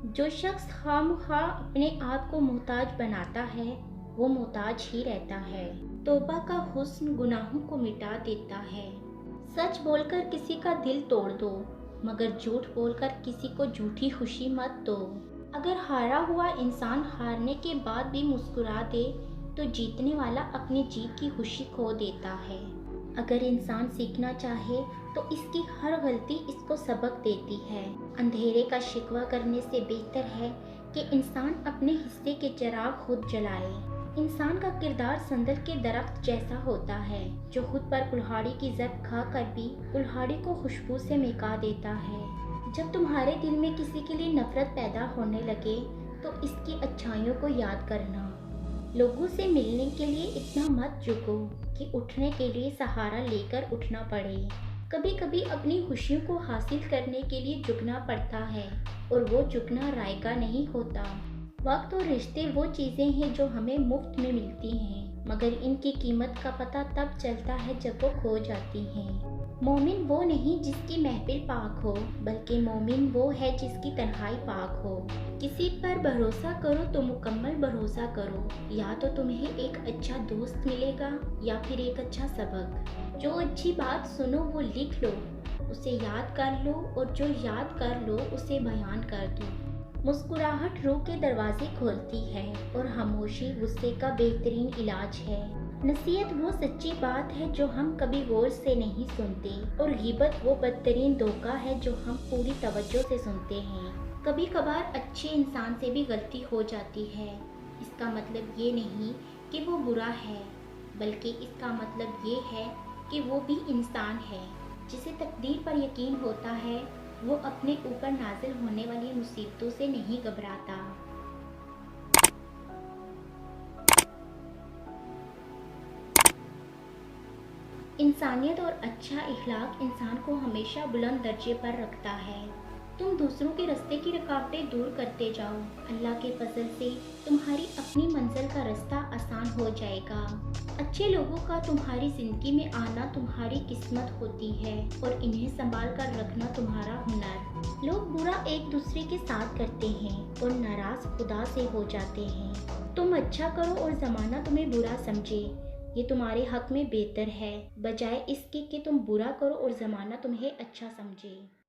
جو شخص خواہ اپنے آپ کو محتاج بناتا ہے وہ محتاج ہی رہتا ہے۔ توبہ کا حسن گناہوں کو مٹا دیتا ہے۔ سچ بول کر کسی کا دل توڑ دو، مگر جھوٹ بول کر کسی کو جھوٹی خوشی مت دو۔ اگر ہارا ہوا انسان ہارنے کے بعد بھی مسکرا دے تو جیتنے والا اپنی جیت کی خوشی کھو دیتا ہے۔ اگر انسان سیکھنا چاہے تو اس کی ہر غلطی اس کو سبق دیتی ہے۔ اندھیرے کا شکوہ کرنے سے بہتر ہے کہ انسان اپنے حصے کے چراغ خود جلائے۔ انسان کا کردار سندل کے درخت جیسا ہوتا ہے جو خود پر کلہاڑی کی زد کھا کر بھی کلہاڑی کو خوشبو سے مہکا دیتا ہے۔ جب تمہارے دل میں کسی کے لیے نفرت پیدا ہونے لگے تو اس کی اچھائیوں کو یاد کرنا۔ لوگوں سے ملنے کے لیے اتنا مت جھکو کہ اٹھنے کے لیے سہارا لے کر اٹھنا پڑے۔ کبھی کبھی اپنی خوشیوں کو حاصل کرنے کے لیے جھکنا پڑتا ہے اور وہ جھکنا رائگاں نہیں ہوتا۔ وقت اور رشتے وہ چیزیں ہیں جو ہمیں مفت میں ملتی ہیں، مگر ان کی قیمت کا پتہ تب چلتا ہے جب وہ کھو جاتی ہیں۔ مومن وہ نہیں جس کی محفل پاک ہو، بلکہ مومن وہ ہے جس کی تنہائی پاک ہو۔ کسی پر بھروسہ کرو تو مکمل بھروسہ کرو، یا تو تمہیں ایک اچھا دوست ملے گا یا پھر ایک اچھا سبق۔ جو اچھی بات سنو وہ لکھ لو، اسے یاد کر لو، اور جو یاد کر لو اسے بیان کر دو۔ مسکراہٹ روح کے دروازے کھولتی ہے اور خاموشی غصے کا بہترین علاج ہے۔ نصیحت وہ سچی بات ہے جو ہم کبھی غور سے نہیں سنتے، اور غیبت وہ بدترین دھوکہ ہے جو ہم پوری توجہ سے سنتے ہیں۔ کبھی کبھار اچھے انسان سے بھی غلطی ہو جاتی ہے۔ اس کا مطلب یہ نہیں کہ وہ برا ہے، بلکہ اس کا مطلب یہ ہے کہ وہ بھی انسان ہے۔ جسے تقدیر پر یقین ہوتا ہے وہ اپنے اوپر نازل ہونے والی مصیبتوں سے نہیں گھبراتا۔ انسانیت اور اچھا اخلاق انسان کو ہمیشہ بلند درجے پر رکھتا ہے۔ تم دوسروں کے راستے کی رکاوٹیں دور کرتے جاؤ، اللہ کے فضل سے تمہاری اپنی منزل کا راستہ آسان ہو جائے گا۔ اچھے لوگوں کا تمہاری زندگی میں آنا تمہاری قسمت ہوتی ہے اور انہیں سنبھال کر رکھنا تمہارا ہنر۔ لوگ برا ایک دوسرے کے ساتھ کرتے ہیں اور ناراض خدا سے ہو جاتے ہیں۔ تم اچھا کرو اور زمانہ تمہیں برا سمجھے، یہ تمہارے حق میں بہتر ہے، بجائے اس کے کہ تم برا کرو اور زمانہ تمہیں اچھا سمجھے۔